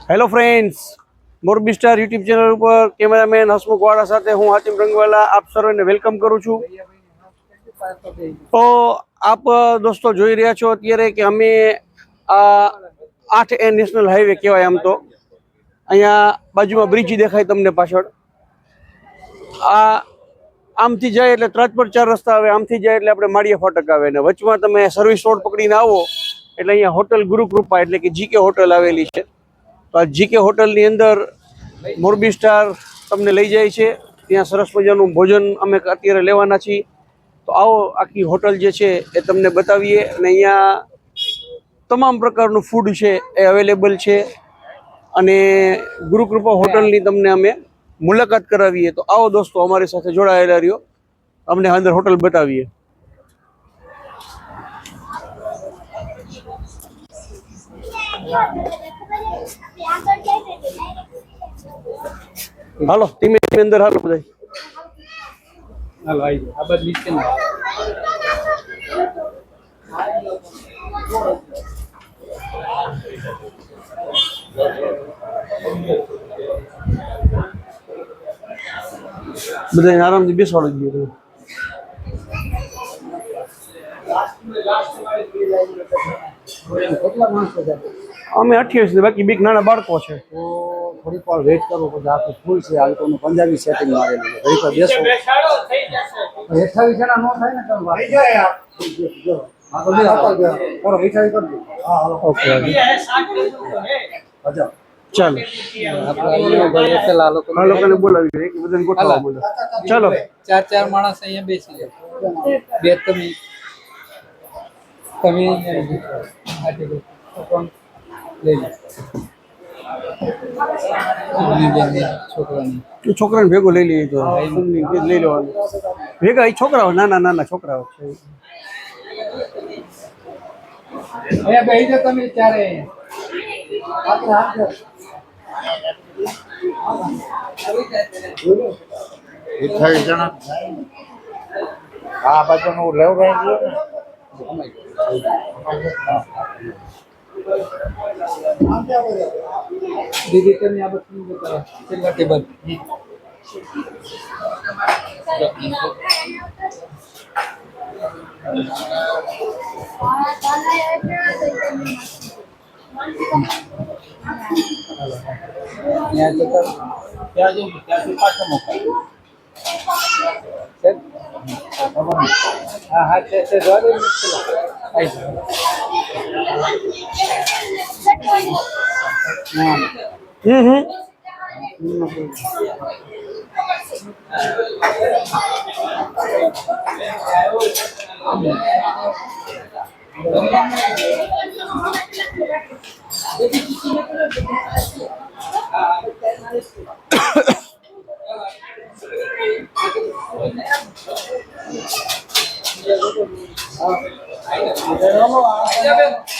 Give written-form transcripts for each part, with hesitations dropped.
Hello friends, Morbi star YouTube channel ઉપર cameraman Hasmukh વાળા સાથે હું હાતિમ રંગવાલા આપ સર્વેને વેલકમ કરું છું। તો આપ દોસ્તો જોઈ રહ્યા છો અત્યારે કે અમે આ 8A નેશનલ હાઈવે કહેવાય આમ તો, અહીંયા બાજુમાં બ્રિજ દેખાય તમને પાછળ। આ આમથી જાય એટલે ત્રાજપર 4 રસ્તા આવે, આમથી જાય એટલે આપણે માળિયા ફાટક આવે ને વચમાં તમે સર્વિસ રોડ પકડીને આવો એટલે અહીંયા હોટલ ગુરુકૃપા એટલે કે જીકે હોટલ આવેલી છે। તો આ જીકે હોટલની અંદર મોરબી સ્ટાર તમને લઈ જાય છે, ત્યાં સરસ મજાનું ભોજન અમે અત્યારે લેવાના છીએ। તો આવો આખી હોટલ જે છે એ તમને બતાવીએ અને અહીંયા તમામ પ્રકારનું ફૂડ છે એ અવેલેબલ છે અને ગુરુકૃપા હોટલની તમને અમે મુલાકાત કરાવીએ। તો આવો દોસ્તો અમારી સાથે જોડાયેલા રહ્યો, અમને અંદર હોટલ બતાવીએ। હાલો ધીમે ધીમે અંદર હાલો બધા, હાલો આવી આ બાદ નીચે ના બધા આરામથી બેસવાડી દઈએ। કેટલા માણસો છે? અમે 28 બાકી બીક નાના બાળકો છે। તો થોડીક વાર વેઇટ કરો, પછી આખું ફૂલ છે આ લોકોનું પંજાબી સેટિંગ મારેલું છે, ઘડી પર બેસો 28 જણા નો થાય ને તમે વાત થઈ જાય યાર। હા તો બે કરો વિચારી કરજો। હા હાલો ઓકે અજા ચાલો આપણે ભાઈ એકલા આ લોકોને બોલાવી દઈએ કે બધાને ગોઠવવા બોલો। ચાલો 4 માણસ અહીંયા બેસી જાય, બે તમે લઈ લો છોકરાને ભેગો લઈ લઈએ તો લઈ લેવાનું ભેગા, એ છોકરાઓ નાના નાના છોકરાઓ છે। બેસી જાઓ તમે ચારે। હા બાજુ નું લેવું દીદી તમે આ બધું બતાવો છેલ્લા ટેબલ ત્યાં જતા ત્યાં જઈને ત્યાંથી પાછા મોકલાય। હા હા છે દ્વારે આવી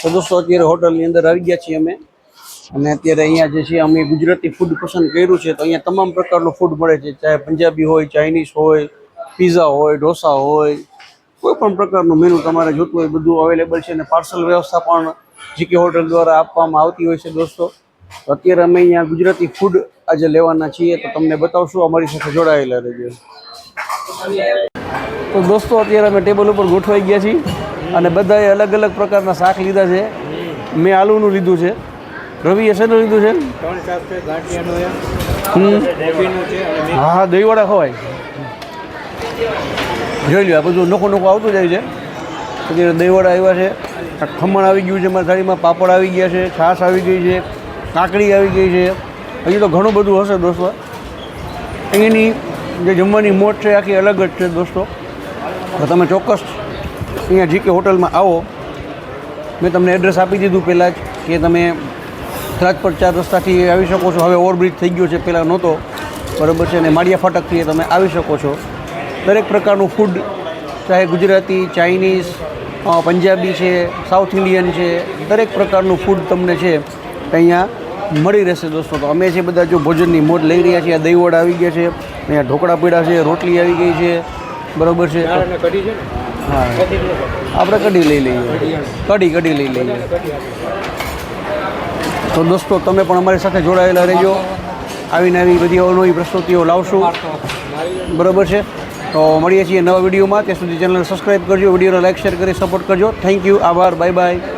તો દોસ્તો અત્યારે હોટલની અંદર આવી ગયા છીએ અમે, અને અત્યારે અહીંયા જે છે અમે ગુજરાતી ફૂડ પસંદ કર્યું છે। તો અહીંયા તમામ પ્રકારનું ફૂડ મળે છે, ચાહે પંજાબી હોય, ચાઇનીઝ હોય, પીઝા હોય, ઢોસા હોય, કોઈ પણ પ્રકારનું મેનુ તમારે જોતું હોય બધું અવેલેબલ છે અને પાર્સલ વ્યવસ્થા પણ જીકે હોટલ દ્વારા આપવામાં આવતી હોય છે દોસ્તો। તો અત્યારે અમે અહીંયા ગુજરાતી ફૂડ આજે લેવાના છીએ, તો તમને બતાવશું, અમારી સાથે જોડાયેલા રહેજો। તો દોસ્તો અત્યારે અમે ટેબલ ઉપર ગોઠવાઈ ગયા છીએ અને બધાએ અલગ અલગ પ્રકારના શાક લીધા છે। મેં આલુનું લીધું છે, રવિએ શેનું લીધું છે? હા હા દહીંવડા ખવાય, જોઈ લો આ બધું નોખું નોખું આવતું જાય છે। અત્યારે દહીંવડા આવ્યા છે, ખમણ આવી ગયું છે મારી થાળીમાં, પાપડ આવી ગયા છે, છાશ આવી ગઈ છે, કાકડી આવી ગઈ છે, હજી તો ઘણું બધું હશે દોસ્તો। અહીંની જે જમવાની મોજ છે આખી અલગ જ છે દોસ્તો। તો તમે ચોક્કસ અહીંયા જીકે હોટલમાં આવો। મેં તમને એડ્રેસ આપી દીધું પહેલાં જ કે તમે ત્રાજપર 4 રસ્તાથી આવી શકો છો, હવે ઓવરબ્રિજ થઈ ગયો છે, પહેલાં નહોતો, બરાબર છે, અને માળિયા ફાટકથી તમે આવી શકો છો। દરેક પ્રકારનું ફૂડ, ચાહે ગુજરાતી, ચાઇનીઝ, પંજાબી છે, સાઉથ ઇન્ડિયન છે, દરેક પ્રકારનું ફૂડ તમને છે અહીંયા મળી રહેશે દોસ્તો। તો અમે છે બધા જો ભોજનની મોજ લઈ રહ્યા છીએ। આ દહીંવડા આવી ગયા છે, અહીંયા ઢોકળા પીડા છે, રોટલી આવી ગઈ છે, બરાબર છે। હા આપણે કઢી લઈ લઈએ, કઢી લઈ લઈએ। તો દોસ્તો તમે પણ અમારી સાથે જોડાયેલા રહેજો, આવીને આવી બધી અવનવી પ્રસ્તુતિઓ લાવશું, બરાબર છે. તો મળીએ છીએ નવા વિડીયોમાં, ત્યાં સુધી ચેનલને સબસ્ક્રાઈબ કરજો, વિડીયોને લાઈક શેર કરી સપોર્ટ કરજો. થેન્ક યુ, આભાર, બાય બાય.